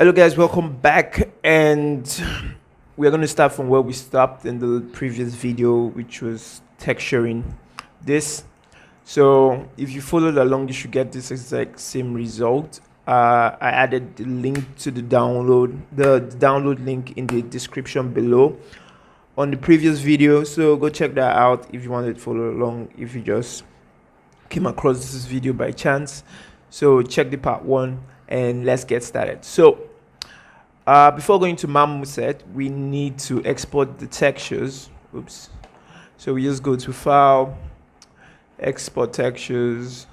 Hello guys, welcome back, and we're going to start from where we stopped in the previous video, which was texturing this. So if you followed along, you should get this exact same result. I added the link to the download link in the description below on the previous video, so go check that out if you wanted to follow along, if you just came across this video by chance. So check the part 1 and let's get started. So before going to marmoset, we need to export the textures. Oops. So we just go to file, export textures.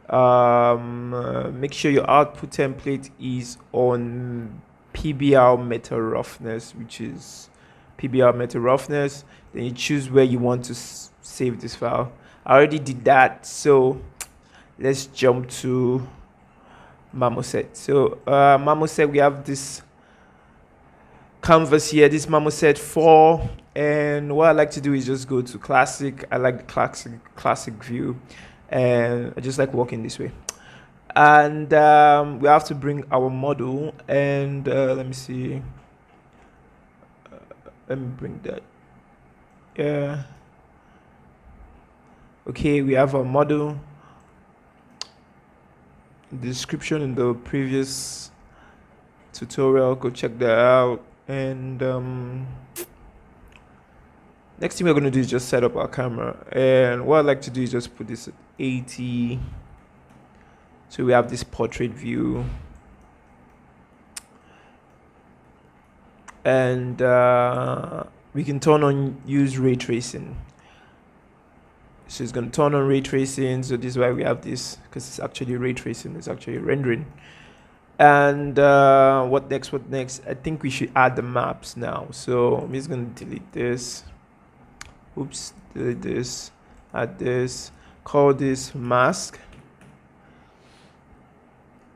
Make sure your output template is on PBR meta roughness, which is PBR meta roughness. Then you choose where you want to save this file. I already did that, so let's jump to marmoset. So marmoset, we have this canvas here, this marmoset 4, and what I like to do is just go to classic. I like the classic view, and I just like walking this way. And we have to bring our model, and let me see, let me bring that. Yeah, okay, we have our model. Description in the previous tutorial, go check that out. And next thing we're going to do is just set up our camera, and what I like to do is just put this at 80, so we have this portrait view. And we can turn on use ray tracing. So it's going to turn on ray tracing. So this is why we have this, because it's actually ray tracing, it's actually rendering. And what next? I think we should add the maps now. So I'm just going to delete this. Oops, delete this, add this, call this mask,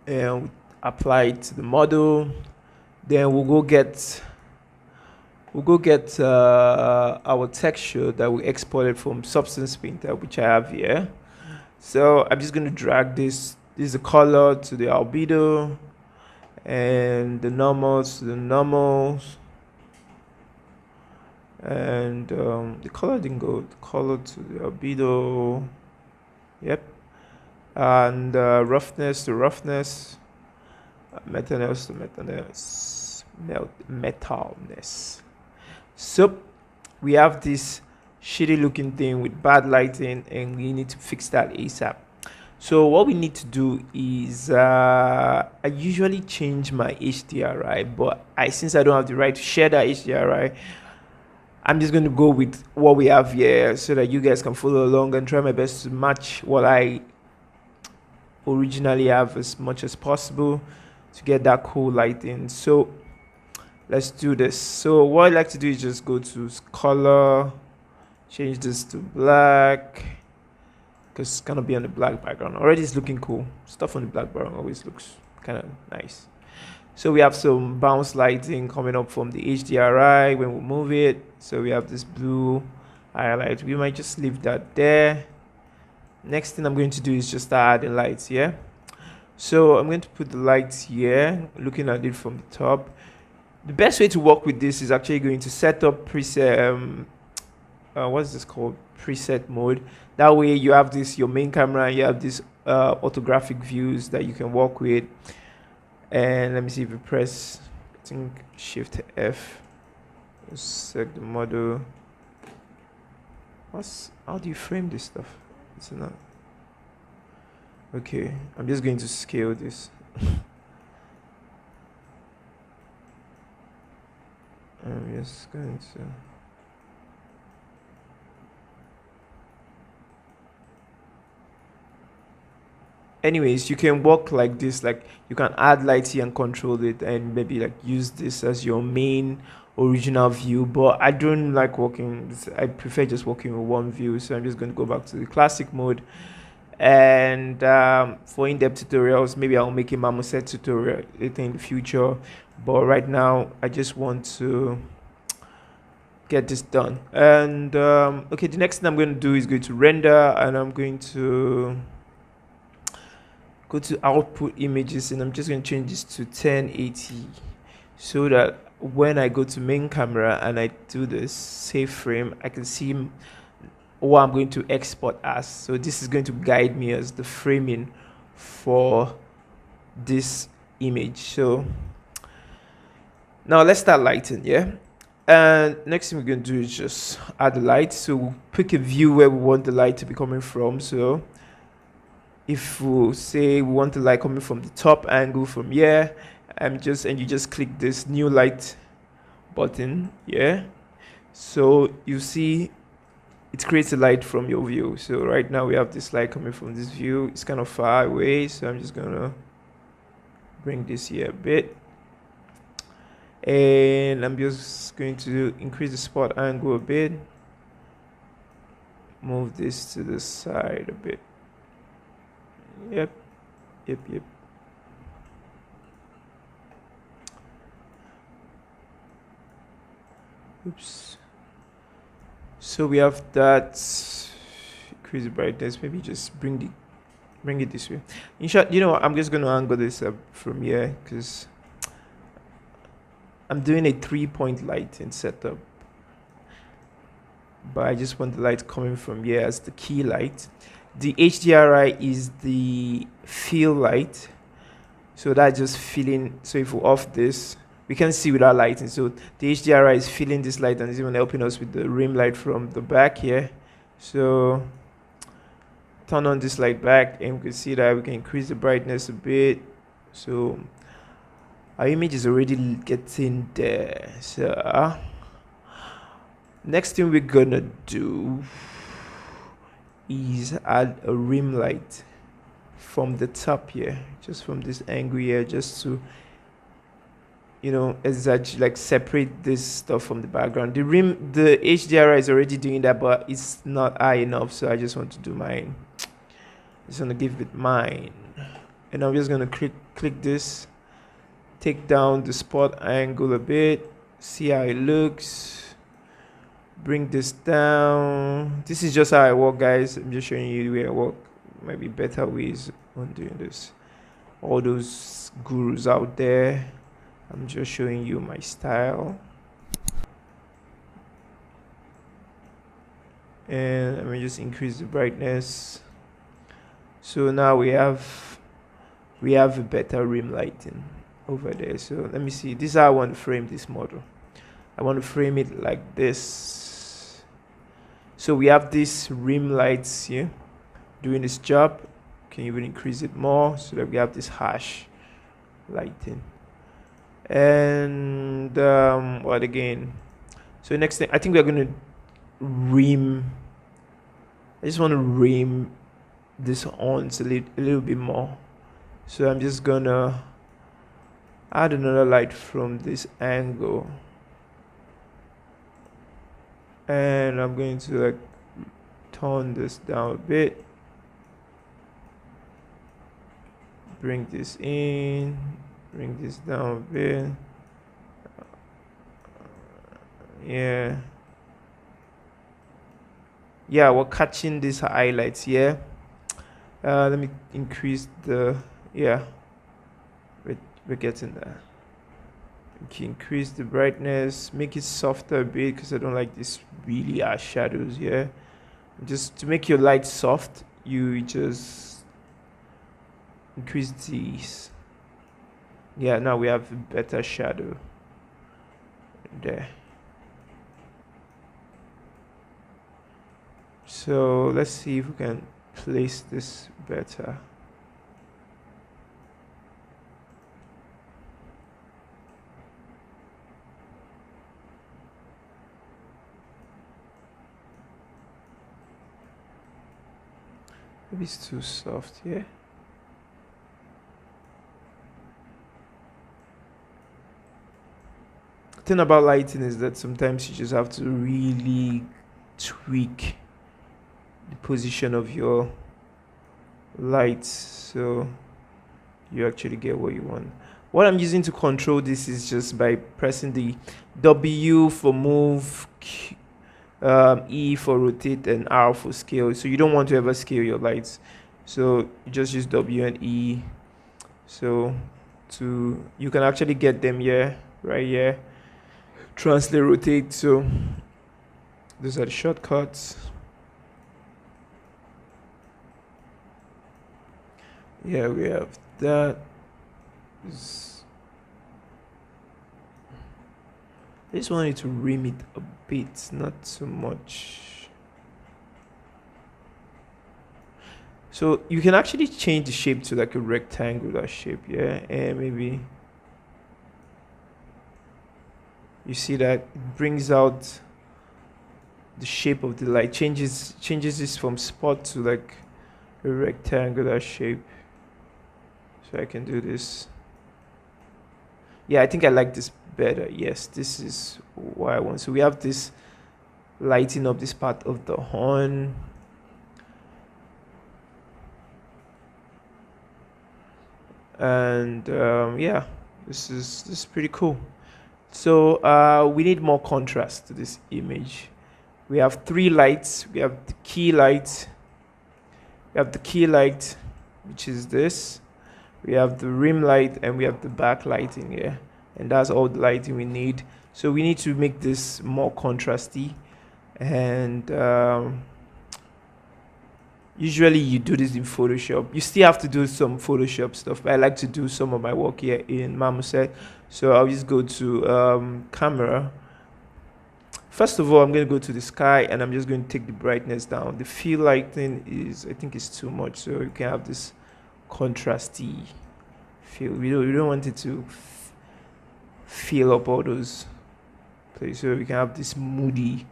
and apply it to the model. Then we'll go get our texture that we exported from Substance Painter, which I have here. So I'm just going to drag this. This is the color to the albedo, and the normals to the normals, and the color didn't go. The color to the albedo. Yep. And roughness to roughness, metalness to metalness, metalness. So we have this shitty looking thing with bad lighting, and we need to fix that ASAP. So what we need to do is I usually change my HDRI, but since I don't have the right to share that HDRI, I'm just going to go with what we have here so that you guys can follow along, and try my best to match what I originally have as much as possible to get that cool lighting. So let's do this. So what I like to do is just go to color, change this to black, because it's gonna be on the black background. Already it's looking cool. Stuff on the black background always looks kind of nice. So we have some bounce lighting coming up from the HDRI when we move it. So we have this blue highlight. We might just leave that there. Next thing I'm going to do is just start adding lights here. So I'm going to put the lights here, looking at it from the top. The best way to work with this is actually going to set up preset, what's this called? Preset mode. That way you have this, your main camera, you have this orthographic views that you can work with. And let me see if you press, I think Shift F, select the model. How do you frame this stuff? It's not. Okay, I'm just going to scale this. I'm just going to. Anyways, you can work like this, like you can add lights here and control it, and maybe like use this as your main original view. But I don't like working, I prefer just working with one view. So I'm just going to go back to the classic mode. And for in-depth tutorials, maybe I'll make a marmoset tutorial later in the future, but right now I just want to get this done. And okay, the next thing I'm going to do is going to render, and I'm going to go to output images, and I'm just going to change this to 1080 so that when I go to main camera and I do this save frame, I can see what I'm going to export as. So this is going to guide me as the framing for this image. So now let's start lighting. Yeah, and next thing we're going to do is just add the light. So we'll pick a view where we want the light to be coming from. So if we say we want the light coming from the top angle from here, and you just click this new light button. Yeah, so you see it creates a light from your view. So right now we have this light coming from this view. It's kind of far away, so I'm just gonna bring this here a bit, and I'm just going to increase the spot angle a bit, move this to the side a bit. Yep. Oops. So we have that. Increase the brightness. Maybe just bring it this way. In short, you know what? I'm just going to angle this up from here because I'm doing a 3-point lighting setup, but I just want the light coming from here as the key light. The HDRI is the fill light, so that's just filling. So if we off this, we can see without lighting. So the HDRI is filling this light and is even helping us with the rim light from the back here. So turn on this light back, and we can see that we can increase the brightness a bit. So our image is already getting there. So next thing we're gonna do is add a rim light from the top here, just from this angle here, just to, you know, exactly like separate this stuff from the background. The HDRI is already doing that, but it's not high enough, so I just want to do mine. Just want to give it mine, and I'm just gonna click this, take down the spot angle a bit, see how it looks. Bring this down. This is just how I work, guys. I'm just showing you the way I work. Might be better ways on doing this. All those gurus out there, I'm just showing you my style. And let me just increase the brightness. So now we have a better rim lighting over there. So let me see. This is how I want to frame this model. I want to frame it like this. So we have these rim lights here doing this job. Can even increase it more so that we have this harsh lighting. And what again? So next thing, I think we're going to rim. I just want to rim this on a little bit more. So I'm just gonna add another light from this angle, and I'm going to like tone this down a bit, bring this in, bring this down a bit. Yeah, we're catching these highlights here. Let me increase the, we're getting there. Okay, increase the brightness, make it softer a bit because I don't like this really harsh shadows here. Just to make your light soft, you just increase these. Yeah, now we have a better shadow there. So let's see if we can place this better. Maybe it's too soft here. The thing about lighting is that sometimes you just have to really tweak the position of your lights so you actually get what you want. What I'm using to control this is just by pressing the W for move, E for rotate, and R for scale. So you don't want to ever scale your lights. So you just use W and E. So you can actually get them here, right here. Translate, rotate. So those are the shortcuts. Yeah, we have that. I just wanted to rim it a bit, not so much. So you can actually change the shape to like a rectangular shape, yeah, and maybe you see that it brings out the shape of the light, changes this from spot to like a rectangular shape. So I can do this. Yeah, I think I like this better. Yes, this is what I want. So we have this lighting up this part of the horn. And yeah, this is pretty cool. So we need more contrast to this image. We have 3 lights. We have the key light. We have the key light, which is this. We have the rim light, and we have the back lighting here. And that's all the lighting we need. So we need to make this more contrasty. And usually you do this in Photoshop. You still have to do some Photoshop stuff, but I like to do some of my work here in marmoset. So I'll just go to camera. First of all, I'm going to go to the sky, and I'm just going to take the brightness down. The fill lighting is, I think, is too much, so you can have this contrasty feel. We don't want it to fill up all those places, so we can have this moody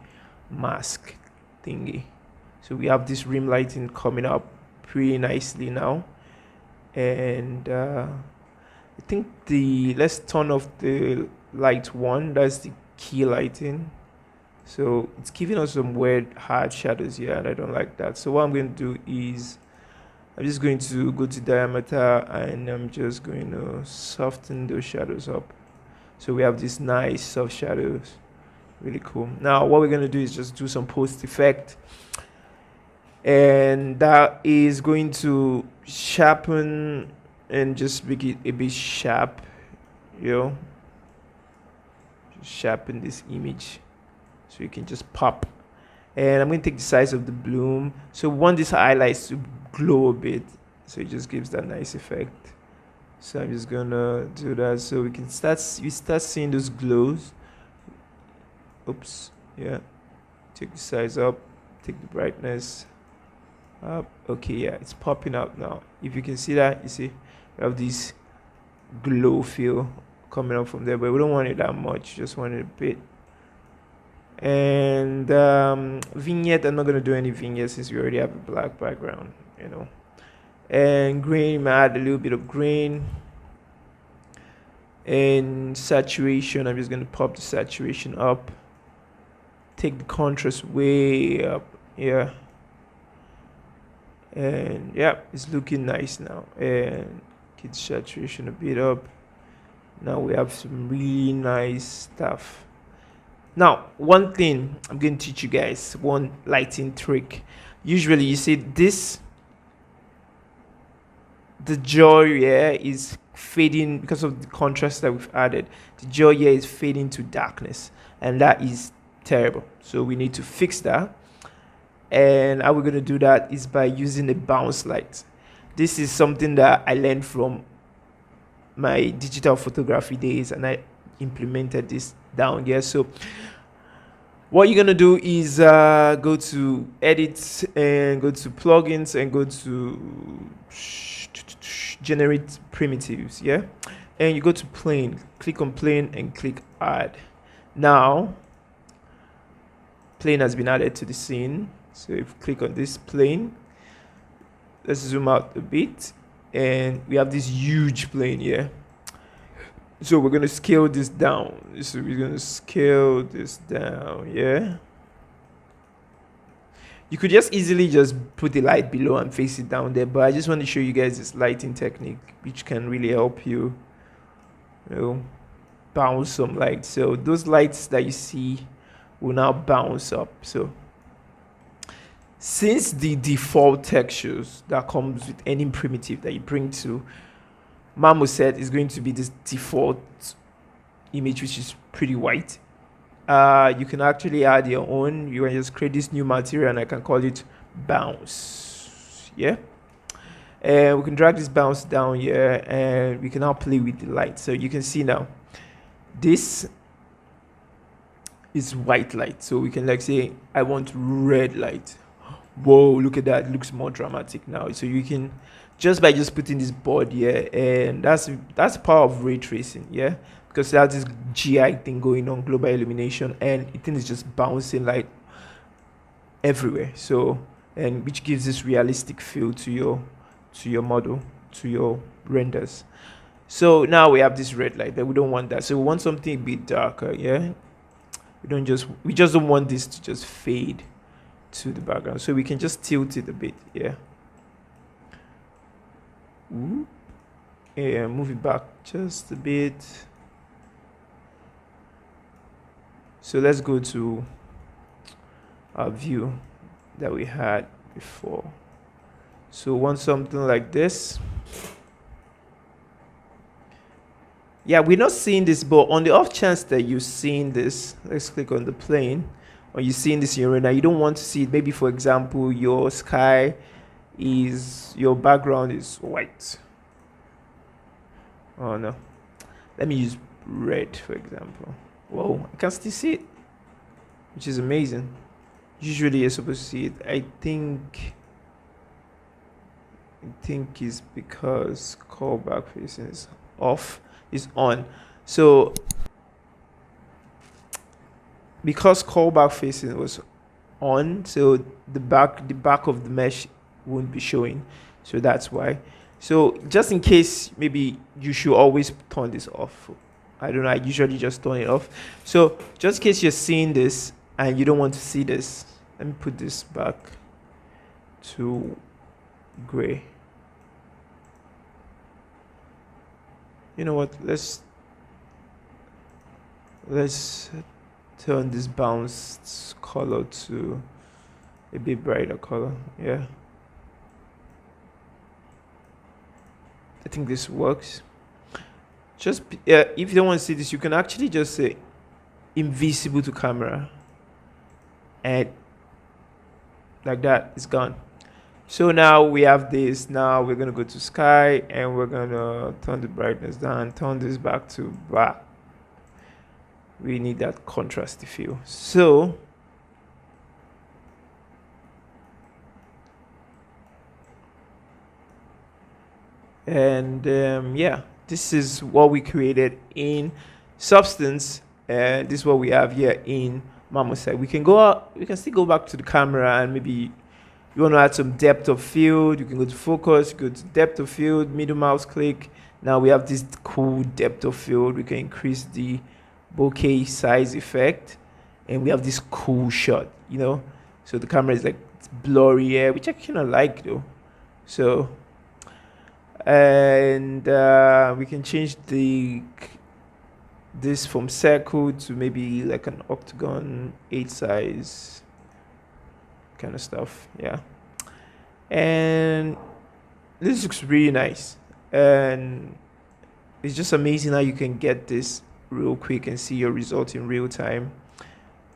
mask thingy. So we have this rim lighting coming up pretty nicely now, and I think let's turn off the light 1. That's the key lighting. So it's giving us some weird hard shadows here, and I don't like that. So what I'm going to do is I'm just going to go to diameter, and I'm just going to soften those shadows up. So we have these nice soft shadows. Really cool. Now what we're going to do is just do some post effect, and that is going to sharpen and just make it a bit sharp, just sharpen this image so you can just pop. And I'm going to take the size of the bloom. So we want these highlights to glow a bit, so it just gives that nice effect. So I'm just gonna do that so we start seeing those glows. Oops. Yeah, take the size up, take the brightness up. Okay, yeah, it's popping up now. If you can see that, you see we have this glow feel coming up from there, but we don't want it that much, just want it a bit. And vignette, I'm not going to do any vignette since we already have a black background, and grain, add a little bit of grain. And saturation, I'm just going to pop the saturation up, take the contrast way up here, and yeah, it's looking nice now. And get saturation a bit up. Now we have some really nice stuff. Now, one thing I'm going to teach you guys, one lighting trick. Usually you see this, the joy here is fading because of the contrast that we've added. The joy here is fading to darkness, and that is terrible. So we need to fix that. And how we're going to do that is by using a bounce light. This is something that I learned from my digital photography days, and I implemented this down here. So what you're going to do is go to edit and go to plugins and go to generate primitives, yeah, and you go to plane, click on plane and click add. Now plane has been added to the scene. So if you click on this plane, let's zoom out a bit, and we have this huge plane here. So we're going to scale this down. So we're going to scale this down, yeah. You could just easily just put the light below and face it down there, but I just want to show you guys this lighting technique, which can really help you, bounce some light. So those lights that you see will now bounce up. So since the default textures that comes with any primitive that you bring to marmoset is going to be this default image, which is pretty white, you can actually add your own. You can just create this new material, and I can call it bounce. Yeah. And we can drag this bounce down here, and we can now play with the light. So you can see now this is white light, so we can like say I want red light. Whoa, look at that, it looks more dramatic now. So you can just by just putting this board here, and that's the power of ray tracing. Yeah, because that's this GI thing going on, global illumination, and it is just bouncing light everywhere. So, and which gives this realistic feel to your model, to your renders. So now we have this red light, but we don't want that. So we want something a bit darker. Yeah, we just don't want this to just fade to the background. So we can just tilt it a bit. Yeah. Ooh. Yeah, move it back just a bit. So let's go to our view that we had before. So want something like this. Yeah, we're not seeing this, but on the off chance that you're seeing this, let's click on the plane, or you're seeing this in your render, you don't want to see it. Maybe, for example, your background is white. Oh no. Let me use red, for example. Whoa, I can still see it, which is amazing. Usually you're supposed to see it. I think is because callback facing is off, is on. So because callback facing was on, so the back of the mesh won't be showing. So that's why. So just in case, maybe you should always turn this off. I don't know, I usually just turn it off. So just in case you're seeing this and you don't want to see this, let me put this back to gray. You know what, let's turn this bounce color to a bit brighter color. Yeah, I think this works. Just if you don't want to see this, you can actually just say invisible to camera, and like that, it's gone. So now we have this. Now we're gonna go to sky, and we're gonna turn the brightness down, turn this back to black. We need that contrasty feel. So and yeah, this is what we created in Substance, and this is what we have here in marmoset. We can go out, we can still go back to the camera, and maybe you want to add some depth of field. You can go to focus, go to depth of field, middle mouse click. Now we have this cool depth of field. We can increase the bokeh size effect, and we have this cool shot, you know. So the camera is like it's blurry here, which I kind of like though. So and we can change this from circle to maybe like an octagon 8 size kind of stuff. Yeah, and this looks really nice, and it's just amazing how you can get this real quick and see your result in real time.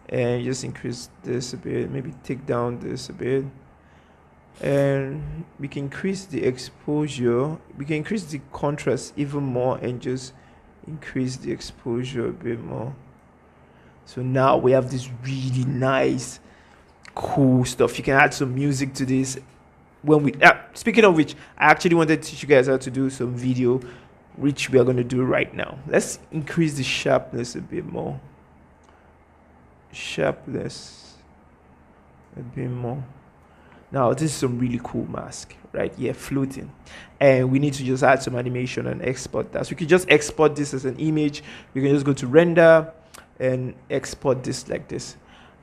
And just increase this a bit, maybe take down this a bit, and we can increase the exposure, we can increase the contrast even more, and just increase the exposure a bit more. So now we have this really nice cool stuff. You can add some music to this. When we speaking of which, I actually wanted to teach you guys how to do some video, which we are going to do right now. Let's increase the sharpness a bit more. Sharpness a bit more. Now this is some really cool mask right here, floating, and we need to just add some animation and export that. So we can just export this as an image. We can just go to render and export this like this.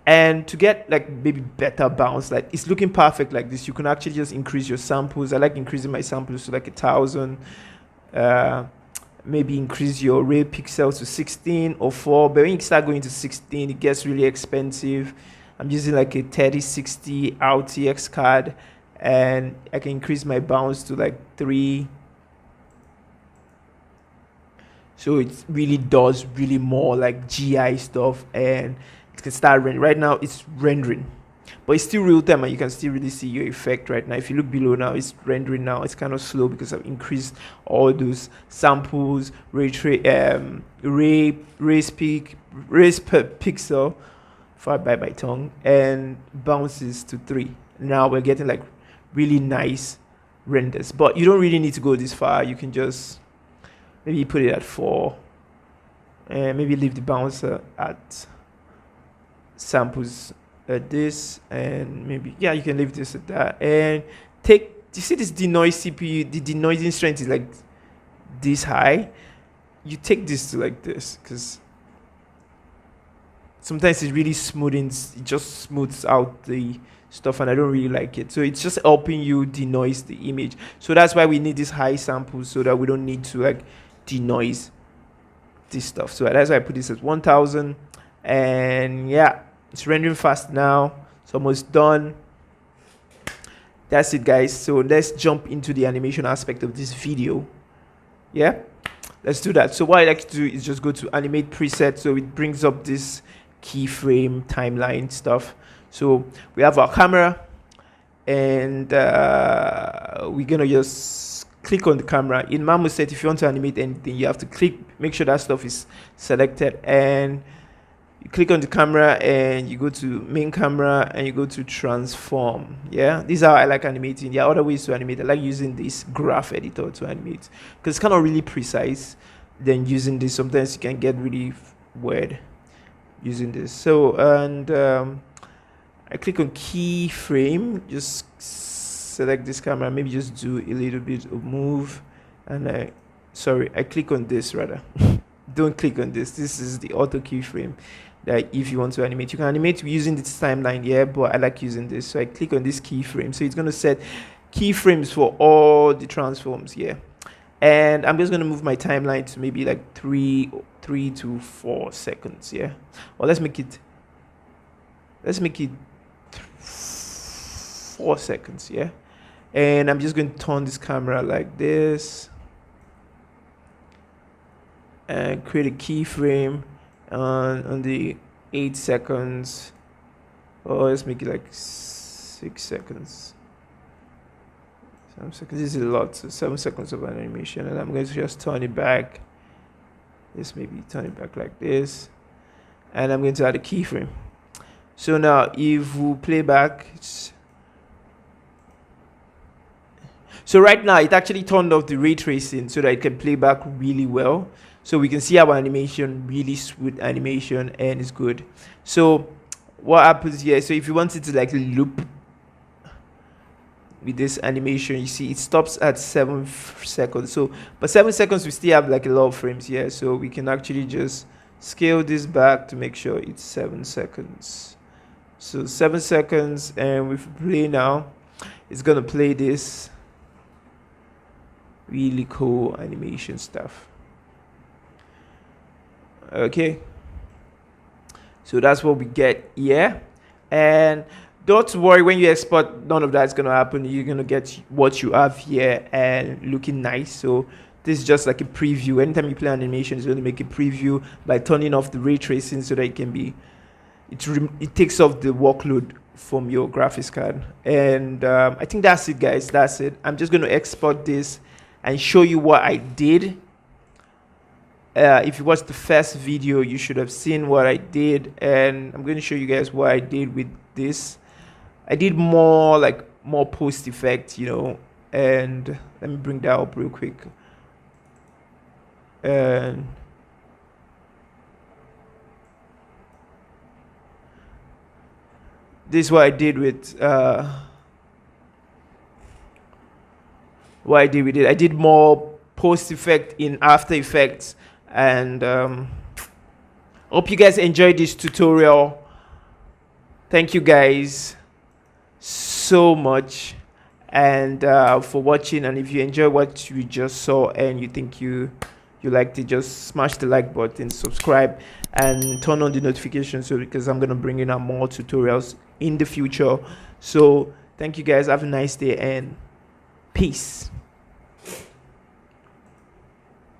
And to get like maybe better bounce, like it's looking perfect like this, you can actually just increase your samples. I like increasing my samples to like 1,000. Maybe increase your ray pixels to 16 or 4. But when you start going to 16, it gets really expensive. I'm using like a 3060 RTX card, and I can increase my bounce to like 3. So it really does really more like GI stuff, and it can start rendering. Right now it's rendering, but it's still real time, and you can still really see your effect right now. If you look below now, it's rendering now. It's kind of slow because I've increased all those samples, raise per pixel, if I bite my tongue, and bounces to 3. Now we're getting like really nice renders, but you don't really need to go this far. You can just maybe put it at 4, and maybe leave the bouncer at samples at this, and maybe, yeah, you can leave this at that. And you see this denoise CPU, the denoising strength is like this high. You take this to like this, because sometimes it really smoothens, it just smooths out the stuff, and I don't really like it. So it's just helping you denoise the image. So that's why we need this high samples, so that we don't need to like denoise this stuff. So that's why I put this at 1000, and yeah, it's rendering fast now. It's almost done. That's it, guys. So let's jump into the animation aspect of this video. Yeah, let's do that. So what I like to do is just go to animate preset, so it brings up this keyframe timeline stuff. So we have our camera, and we're gonna just click on the camera. In marmoset, if you want to animate anything, you have to make sure that stuff is selected, and you click on the camera, and you go to main camera, and you go to transform. Yeah, this is how I like animating. There are other ways to animate. I like using this graph editor to animate, because it's kind of really precise. Then using this, sometimes you can get really weird using this. So, and I click on keyframe, just select this camera, maybe just do a little bit of move, and I click on this rather. Don't click on this. This is the auto keyframe that if you want to animate, you can animate using this timeline. Yeah, but I like using this, so I click on this keyframe. So it's going to set keyframes for all the transforms. Yeah, and I'm just going to move my timeline to maybe like 3 to 4 seconds. Yeah, well, let's make it 4 seconds. Yeah, and I'm just going to turn this camera like this and create a keyframe on the 8 seconds. Oh, let's make it like 6 seconds. 7 seconds. This is a lot. So 7 seconds of an animation, and I'm going to just turn it back. Let's maybe turn it back like this, and I'm going to add a keyframe. So now, if we play back, so right now it actually turned off the ray tracing so that it can play back really well. So we can see our animation, really smooth animation, and it's good. So what happens here? So if you want it to like loop with this animation, you see it stops at 7 seconds. So, but 7 seconds we still have like a lot of frames here. So we can actually just scale this back to make sure it's 7 seconds. So 7 seconds, and if we play now, it's gonna play this really cool animation stuff. Okay, so that's what we get here, and don't worry, when you export, none of that's gonna happen. You're gonna get what you have here and looking nice. So this is just like a preview. Anytime you play animation, it's going to make a preview by turning off the ray tracing so that it can be, it takes off the workload from your graphics card. And I think that's it, guys. That's it. I'm just going to export this and show you what I did. If you watched the first video, you should have seen what I did, and I'm going to show you guys what I did with this. I did more post effect, you know, and let me bring that up real quick. And this is what I did with what I did with it. I did more post effect in After Effects, and hope you guys enjoyed this tutorial. Thank you guys so much, and for watching. And if you enjoy what you just saw and you think you you liked it, just smash the like button, subscribe, and turn on the notifications, so because I'm gonna bring in more tutorials in the future. So thank you guys, have a nice day, and peace.